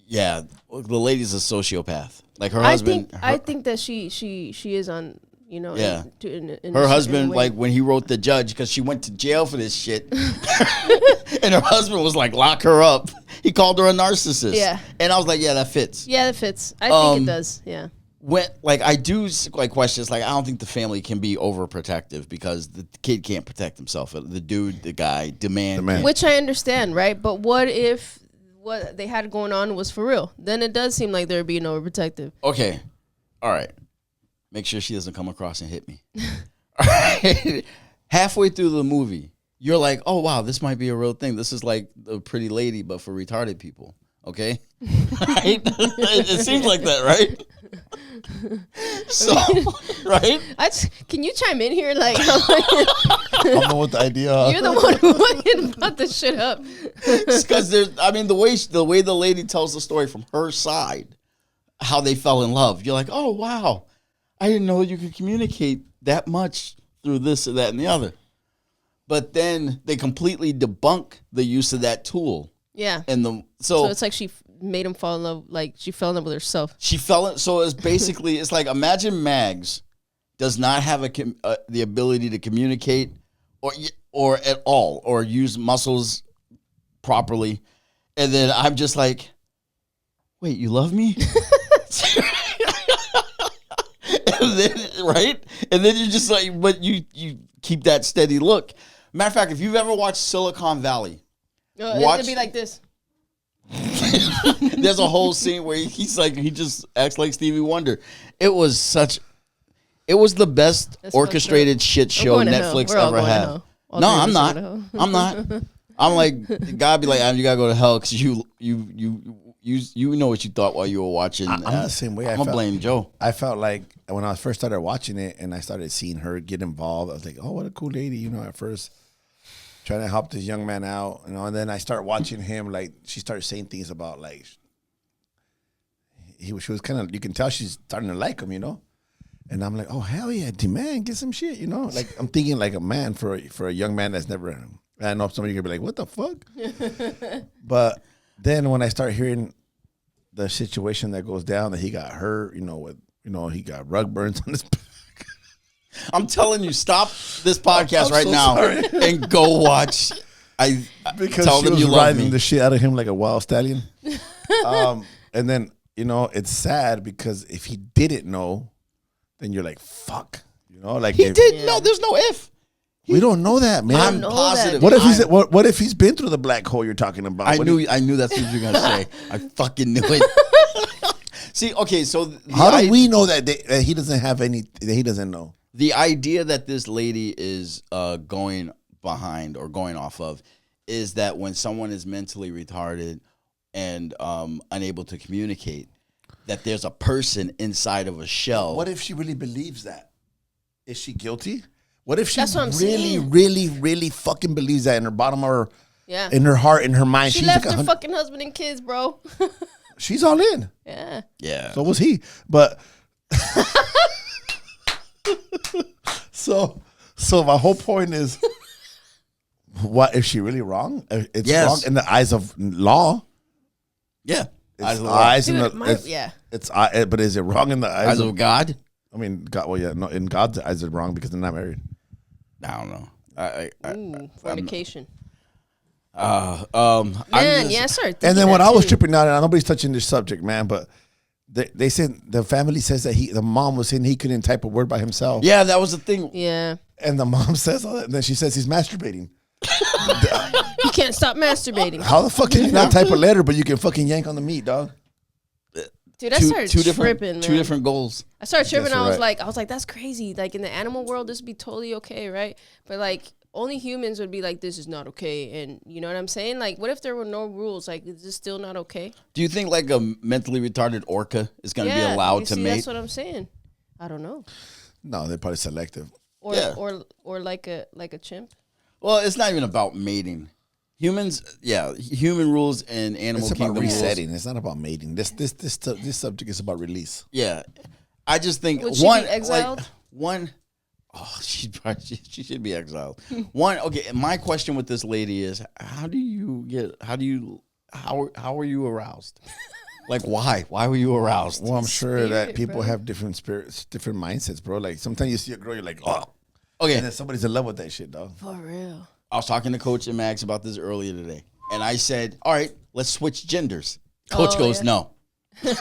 Yeah, the lady's a sociopath. Like her husband. I think that she is on. You know, yeah. In her husband, like when he wrote the judge, because she went to jail for this shit, and her husband was like, "Lock her up." He called her a narcissist. Yeah, and I was like, "Yeah, that fits." Yeah, that fits. I think it does. Yeah. When I do like questions, like I don't think the family can be overprotective because the kid can't protect himself. The dude, the guy, the man. Which I understand, right? But what if what they had going on was for real? Then it does seem like they're being overprotective. Okay, all right. Make sure she doesn't come across and hit me. All right. Halfway through the movie, you're like, oh, wow, this might be a real thing. This is like a pretty lady, but for retarded people. Okay? Right? It seems like that, right? So, right? Can you chime in here? Like, I don't know what the idea. You're the one who fucking brought this shit up. Because the way the lady tells the story from her side, how they fell in love, you're like, oh, wow. I didn't know you could communicate that much through this or that and the other. But then they completely debunk the use of that tool. Yeah. And so it's like she made him fall in love. Like she fell in love with herself. So it's basically, it's like, imagine Magz does not have the ability to communicate or at all, or use muscles properly. And then I'm just like, wait, you love me? And then, right? And then you're just like, but you keep that steady look. Matter of fact, if you've ever watched Silicon Valley, it'd be like this. There's a whole scene where he just acts like Stevie Wonder. It was the best orchestrated shit show Netflix ever had. No, I'm not. I'm not. I'm like, God be like, you gotta go to hell because you know what you thought while you were watching. I'm the same way. I'm gonna blame Joe. I felt like when I first started watching it and I started seeing her get involved, I was like, oh, what a cool lady. You know, at first trying to help this young man out, you know, and then I start watching him, like she started saying things about like she was kind of, you can tell she's starting to like him, you know. And I'm like, oh hell yeah, demand, get some shit, you know. Like I'm thinking like a man for a young man that's never. I know somebody could be like, what the fuck? But then when I start hearing the situation that goes down, that he got hurt, he got rug burns on his back. I'm telling you, stop this podcast right now and go watch. Because she was riding the shit out of him like a wild stallion. And then, it's sad because if he didn't know, then you're like, fuck. Like he didn't know. There's no if. We don't know that, man. I'm positive. What if he's been through the black hole you're talking about? I knew that's what you were gonna say. I fucking knew it. See, okay, so how do we know that he doesn't have any? That he doesn't know. The idea that this lady is going behind or going off of is that when someone is mentally retarded and unable to communicate, that there's a person inside of a shell. What if she really believes that? Is she guilty? What if she really, really, really fucking believes that in her bottom of her, yeah, in her heart, in her mind? She left her fucking husband and kids, bro. She's all in. Yeah. Yeah. So was he. But so my whole point is, what if she really wrong? It's wrong in the eyes of law. Yeah. But is it wrong in the eyes of God? I mean, God. Well, yeah. No, in God's eyes, it's wrong because they're not married. I don't know. Fornication. Sorry. And then when I was tripping out, and nobody's touching this subject, man, but they said the family says that the mom was saying he couldn't type a word by himself. Yeah, that was the thing. Yeah. And the mom says all that, and then she says he's masturbating. You can't stop masturbating. How the fuck can you not type a letter, but you can fucking yank on the meat, dog? Dude, I started tripping, man. Two different goals. I started tripping. I was like, that's crazy. Like in the animal world, this would be totally okay, right? But like only humans would be like, this is not okay. And you know what I'm saying? Like, what if there were no rules? Like, is this still not okay? Do you think like a mentally retarded orca is going to be allowed to mate? That's what I'm saying. I don't know. No, they're probably selective. Or like a chimp. Well, it's not even about mating. Humans, human rules and animal kingdom rules. It's about resetting. It's not about mating. This subject is about release. Yeah, I just think Would she be exiled? Oh, she should be exiled. One, okay. My question with this lady is, how are you aroused? Like, why? Why were you aroused? Well, I'm sure Spirit, that people bro. have different spirits, different mindsets, bro. Like sometimes you see a girl, you're like, oh, Okay. and then somebody's in love with that shit, dog. For real. I was talking to Coach and Magz about this earlier today, and I said, all right, let's switch genders. Coach Oh, goes, yeah. no. He's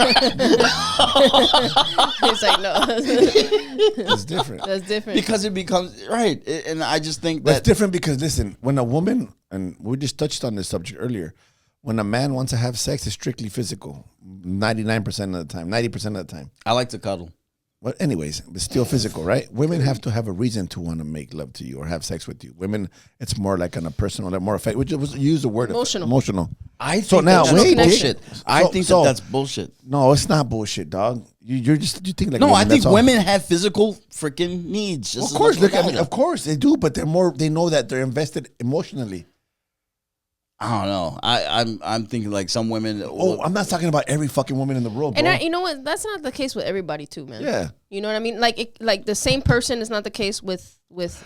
like, no. It's different. That's different. Because it becomes, right. And I just think But it's that, different because listen, when a woman, and we just touched on this subject earlier, when a man wants to have sex, it's strictly physical, 99% of the time, 90% of the time. I like to cuddle. Well, anyways, it's still physical, right? Women have to have a reason to want to make love to you or have sex with you. Women, it's more like on a personal, like more affect. Which was use the word emotional. I think So now, that's wait, bullshit. I think so- that's bullshit. No, it's not bullshit, dog. You think like No, women, I think that's all. women have physical freaking needs. Just Of as course, much as look, I we mean, got. of course they do, but they're more. They know that they're invested emotionally. I don't know. I'm thinking like some women. Oh, I'm not talking about every fucking woman in the world, bro. And you know what? That's not the case with everybody too, man. Yeah. You know what I mean? Like the same person is not the case with.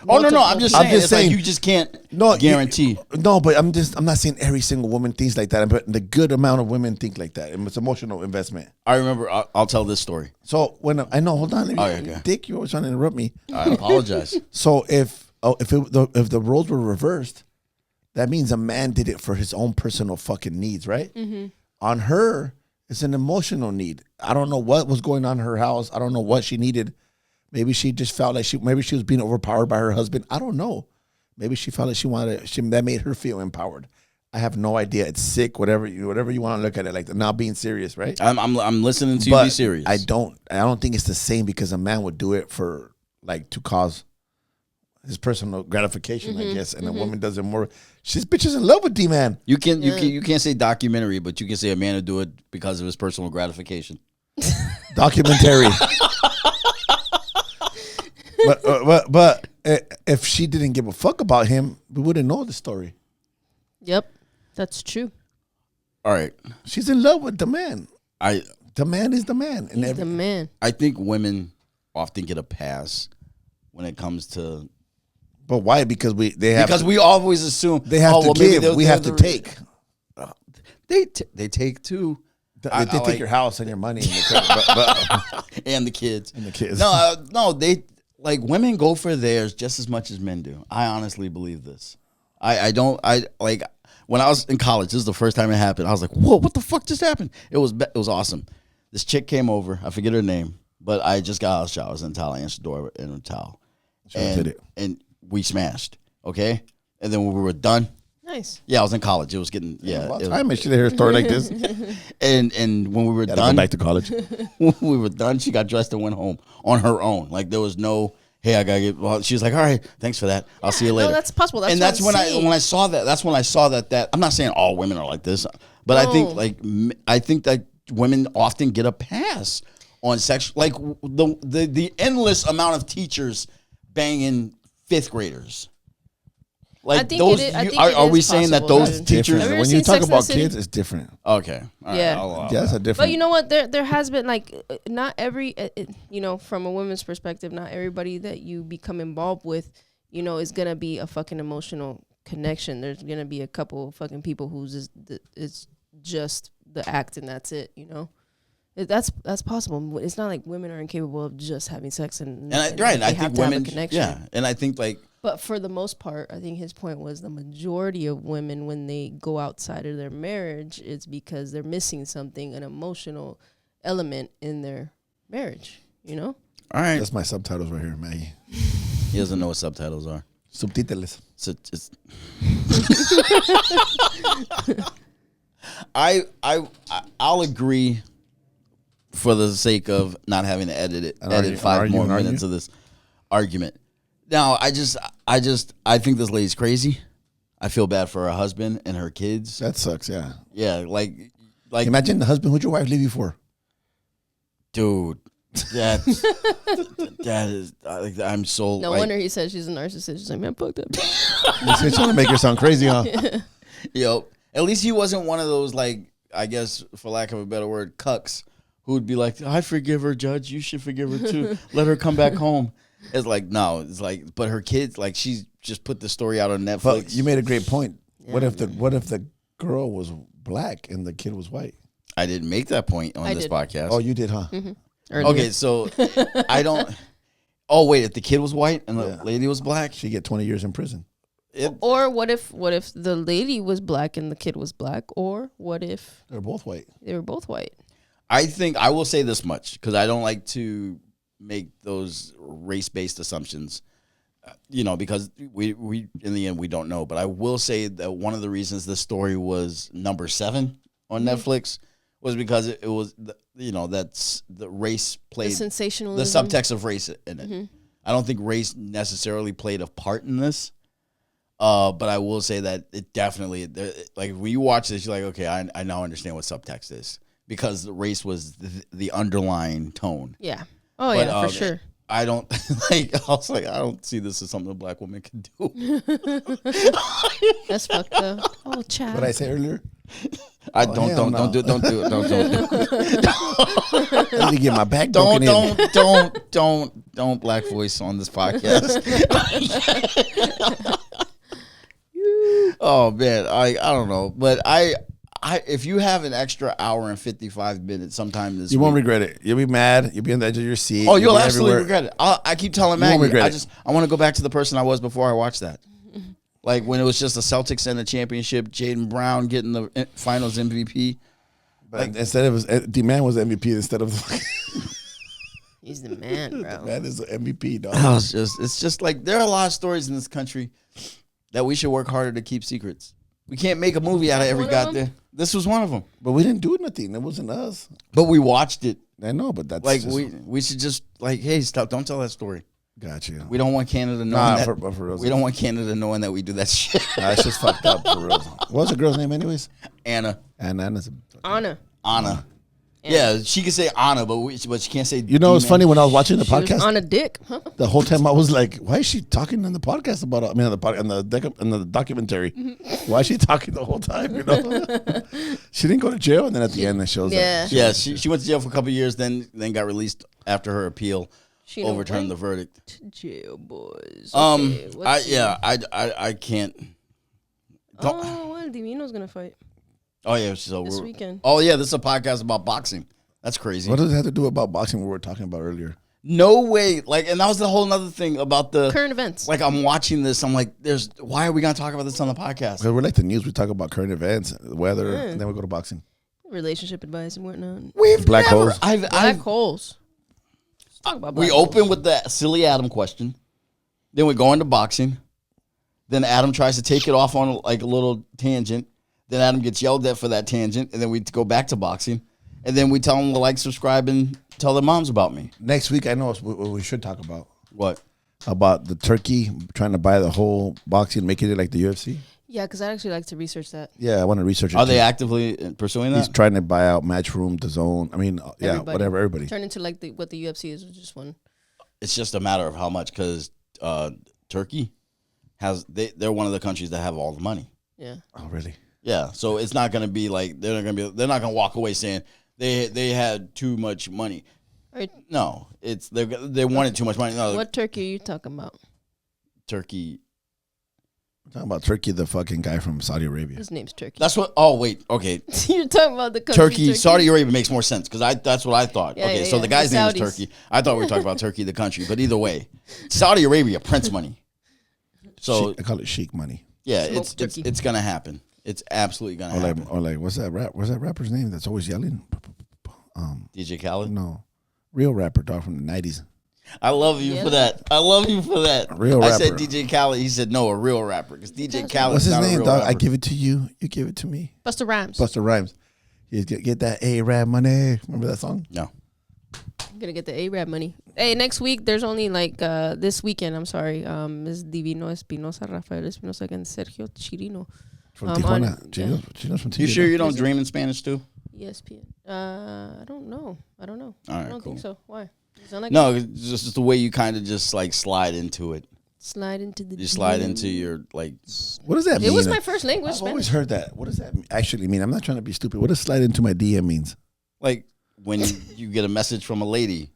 Oh no, I'm just saying. It's saying- like you just can't No, guarantee. But I'm not saying every single woman thinks like that, but the good amount of women think like that. And it's emotional investment. I remember. I'll tell this story. So when I know, hold on, Okay. Dick, you always trying to interrupt me. I apologize. So if the roles were reversed, that means a man did it for his own personal fucking needs, right? Mm-hmm. On her, it's an emotional need. I don't know what was going on in her house. I don't know what she needed. Maybe she just felt like maybe she was being overpowered by her husband. I don't know. Maybe she felt like that made her feel empowered. I have no idea. It's sick. Whatever you want to look at it like, not being serious, right? I'm listening to you be serious. I don't think it's the same because a man would do it for like to cause his personal gratification, I guess, and a woman does it more. She's bitches in love with D-Man. You can't say documentary, but you can say a man would do it because of his personal gratification. Documentary. but if she didn't give a fuck about him, we wouldn't know the story. Yep, that's true. All right, She's in love with the man. The man is the man. He's the man. I think women often get a pass when it comes to. But why? Because we always assume they have to give. We have to take. They take too. They I take like- your house and your money and, but and the kids. And the kids. No, they like women go for theirs just as much as men do. I honestly believe this. I like when I was in college. This is the first time it happened. I was like, whoa, what the fuck just happened? It was awesome. This chick came over. I forget her name, but I just got out of the shower. I was in a towel. I answered the door in a towel, and we smashed. Okay, and then when we were done. Nice. Yeah, I was in college. It was getting About time I should hear a story like this. And when we were Gotta done, go back to college. when we were done, she got dressed and went home on her own. Like there was no, hey, I gotta get. Well, she was like, all right, thanks for that. I'll see you later. No, that's possible. That's and what that's I'm when saying. I saw that. That's when I saw that. I'm not saying all women are like this, but I think that women often get a pass on sex. Like the endless amount of teachers banging fifth graders. Like I think those, it is- I think are it we is saying that possible, those man. Different. teachers? Have you ever When you seen talk Sex and the about City? kids, it's different. Okay, all right, Yeah. I'll Yeah, that's a different. But you know what? There has been like not every from a woman's perspective, not everybody that you become involved with, is gonna be a fucking emotional connection. There's gonna be a couple fucking people who's it's just the act and that's it. That's possible. It's not like women are incapable of just having sex and I they think have to women, have a connection. yeah, and I think like But for the most part, I think his point was the majority of women, when they go outside of their marriage, it's because they're missing something, an emotional element in their marriage, all right, That's my subtitles right here, Maggie. he doesn't know what subtitles are. Subtitles. So it's I'll agree for the sake of not having to edit five more minutes of this argument. Now, I think this lady's crazy. I feel bad for her husband and her kids. That sucks, yeah. Yeah, like Imagine the husband, who'd your wife leave you for? dude, that is. I'm so. no wonder he said she's a narcissist. She's like, man, fuck that. He's trying to make her sound crazy, huh? At least he wasn't one of those, like, I guess, for lack of a better word, cucks, who would be like, I forgive her, Judge. You should forgive her too. Let her come back home. It's like, no, it's like, but her kids, like, she just put the story out on Netflix. But you made a great point. Yeah, what if the girl was black and the kid was white? I didn't make that point on this podcast. Oh, you did, huh? Mm-hmm. Okay, so I don't. Oh wait, if the kid was white and the lady was black, she'd get 20 years in prison. Or what if the lady was black and the kid was black? Or what if they're both white? They were both white. I think I will say this much because I don't like to make those race-based assumptions. Because we in the end we don't know. But I will say that one of the reasons this story was number 7 on Netflix was because it was that's the race played the sensationalism, the subtext of race in it. I don't think race necessarily played a part in this. But I will say that it definitely, like, when you watch this, you're like, okay, I now understand what subtext is because the race was the underlying tone. Yeah. Oh, but, yeah, for sure. I don't, I was like, I don't see this as something a black woman can do. That's fucked up. Oh, child. What did I say earlier? Don't do it. Don't do it. I need to get my back broken in. Don't black voice on this podcast. Oh man, I don't know, but I if you have an extra hour and 55 minutes sometime this week, won't regret it. You'll be mad. You'll be on the edge of your seat. Oh, you'll absolutely regret it. I keep telling Maggie, I want to go back to the person I was before I watched that. Like when it was just the Celtics and the championship, Jayden Brown getting the Finals MVP. But instead of D-Man was MVP instead of. He's the man, bro. The man is the MVP, dog. It's just like there are a lot of stories in this country that we should work harder to keep secrets. We can't make a movie out of every goddamn. This was one of them. But we didn't do nothing. It wasn't us. But we watched it. I know, but that's like we should just like, hey, stop! Don't tell that story. Gotcha. We don't want Canada knowing for real. We don't want Canada knowing that we do that shit. It's just fucked up for real. What was the girl's name, anyways? Anna. Anna's Anna. Yeah, she can say Anna, but she can't say. You know, it's funny when I was watching the podcast on a dick. The whole time I was like, "Why is she talking on the podcast about?" I mean, on the documentary. Why is she talking the whole time? You know, she didn't go to jail, and then at the end, it shows. Yeah, she went to jail for a couple of years, then got released after her appeal overturned the verdict. To jail, boys. Okay, I can't. Well, Divino's gonna fight. Oh yeah, so this weekend. Oh yeah, this is a podcast about boxing. That's crazy. What does it have to do about boxing? We were talking about earlier. No way. Like, and that was the whole other thing about the current events. Like, I'm watching this. I'm like, why are we gonna talk about this on the podcast? Because we're like the news. We talk about current events, the weather, and then we go to boxing. Relationship advice and whatnot. Black holes. Black holes. Let's talk about black holes. We open with the silly Adam question. Then we go into boxing. Then Adam tries to take it off on like a little tangent. Then Adam gets yelled at for that tangent, and then we go back to boxing, and then we tell them to like, subscribe, and tell their moms about me. Next week, I know what we should talk about. What? About the Turkey trying to buy the whole boxing, making it like the UFC? Yeah, because I'd actually like to research that. Yeah, I want to research it. Are they actively pursuing that? He's trying to buy out Matchroom, DAZN. I mean, everybody. Turn into like what the UFC is, just one. It's just a matter of how much, because Turkey they're one of the countries that have all the money. Yeah. Oh, really? Yeah, so it's not going to be like they're not going to walk away saying they had too much money. No, it's they wanted too much money. No, what Turkey are you talking about? Turkey. I'm talking about Turkey, the fucking guy from Saudi Arabia. His name's Turkey. That's what. Oh wait, okay. You're talking about the country Turkey. Saudi Arabia makes more sense because that's what I thought. Yeah, so the guy's name is Turkey. I thought we were talking about Turkey, the country, but either way, Saudi Arabia prints money. So I call it chic money. Yeah, it's gonna happen. It's absolutely gonna happen. Or like, what's that rapper's name that's always yelling? DJ Khaled? No, real rapper, dog, from the 90s. I love you for that. Real rapper. I said DJ Khaled. He said no, a real rapper. Because DJ Khaled. What's his name, dog? Rapper. I give it to you. You give it to me. Busta Rhymes. You get that A-Rap money. Remember that song? No. I'm gonna get the A-Rap money. Hey, next week there's only like this weekend. I'm sorry. Is Divino Espinosa, Rafael Espinosa against Sergio Chirino. From Tijuana. Chino's from Tijuana. You sure you don't dream in Spanish too? ESPN. I don't know. All right, I don't think so. Why? No, it's just the way you kind of just like slide into it. Slide into the. You slide into your like. What does that mean? It was my first language. I've always heard that. What does that actually mean? I'm not trying to be stupid. What does slide into my DM means? Like when you get a message from a lady.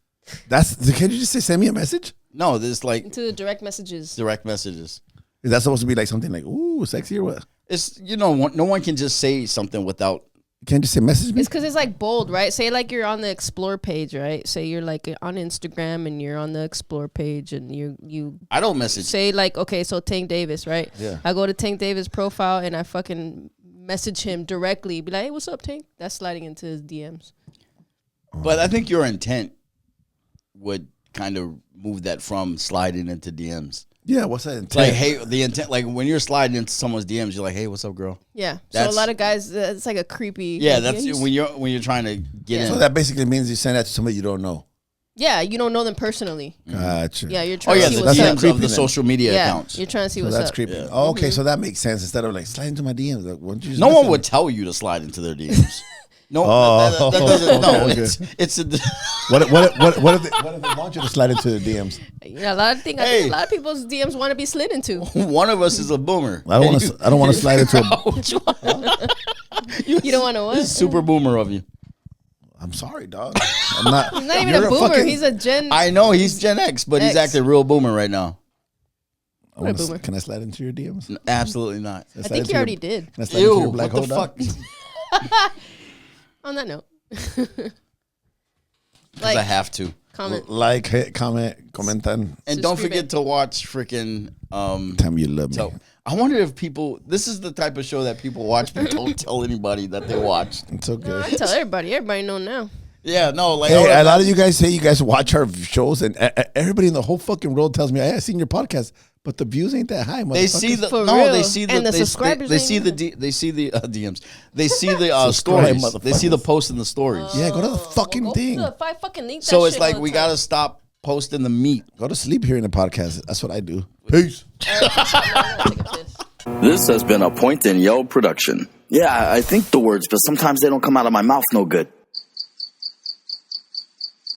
Can you just say send me a message? No, there's like To the direct messages. direct messages. Is that supposed to be like something like, ooh, sexy or what? It's no one can just say something without. You can't just say message me? It's because it's like bold, right? Say like you're on the explore page, right? Say you're like on Instagram and you're on the explore page and you I don't message. say like, okay, so Tank Davis, right? Yeah. I go to Tank Davis profile and I fucking message him directly. Be like, hey, what's up, Tank? That's sliding into his DMs. But I think your intent would kind of move that from sliding into DMs. Yeah, what's that intent? Like, hey, the intent, like when you're sliding into someone's DMs, you're like, hey, what's up, girl? Yeah. So a That's- lot of guys, it's like a creepy. Yeah, like, that's when you're trying to get So in. that basically means you send that to somebody you don't know. Yeah, you don't know them personally. Gotcha. Yeah, you're Oh trying yeah, to see the what's not up. DMs creepy of the then. social media Yeah, accounts. you're trying to see So what's that's up. creepy. Yeah. Oh, okay, so that makes sense. Instead of like slide into my DMs, like, why don't you just No one message would me? tell you to slide into their DMs. No, Oh, that doesn't. No, okay. it's a. What if they want you to slide into the DMs? Yeah, a lot of things. I think a lot of people's DMs want to be slid into. One of us is a boomer. I don't want to slide into a. Which one? You don't want to what? This is super boomer of you. I'm sorry, dog. I'm not. He's not even you're a boomer. fucking- He's a Gen. I know he's Gen X, but he's X. acting real boomer right now. I wanna, boomer. can I slide into your DMs? Absolutely not. Can I slide think into you your- already did. Can I slide into Ew, your black what the hole, dog? fuck? On that note, Because like I have to. comment. Like, hit, comment, comentan. And don't Subscribe forget it. to watch freaking. Tell me you love me. So I wonder if people. This is the type of show that people watch, but don't tell anybody that they watch. It's okay. I tell everybody. Everybody know now. Yeah, no, like Hey, a lot of you guys say you guys watch our shows, and everybody in the whole fucking world tells me, "Hey, I seen your podcast, but the views ain't that high." they see the For no, real. they see the And the they, subscribers they ain't see the either. they see the DMs. They see the Subscribe, stories. They see the motherfuckers. posts and the stories. Yeah, go to the fucking Go thing. to the fucking link. So that it's shit like all we the time. gotta stop posting the meat. Go to sleep here in the podcast. That's what I do. Peace. Take a piss. This has been a Point and Yell production. Yeah, I think the words, but sometimes they don't come out of my mouth no good.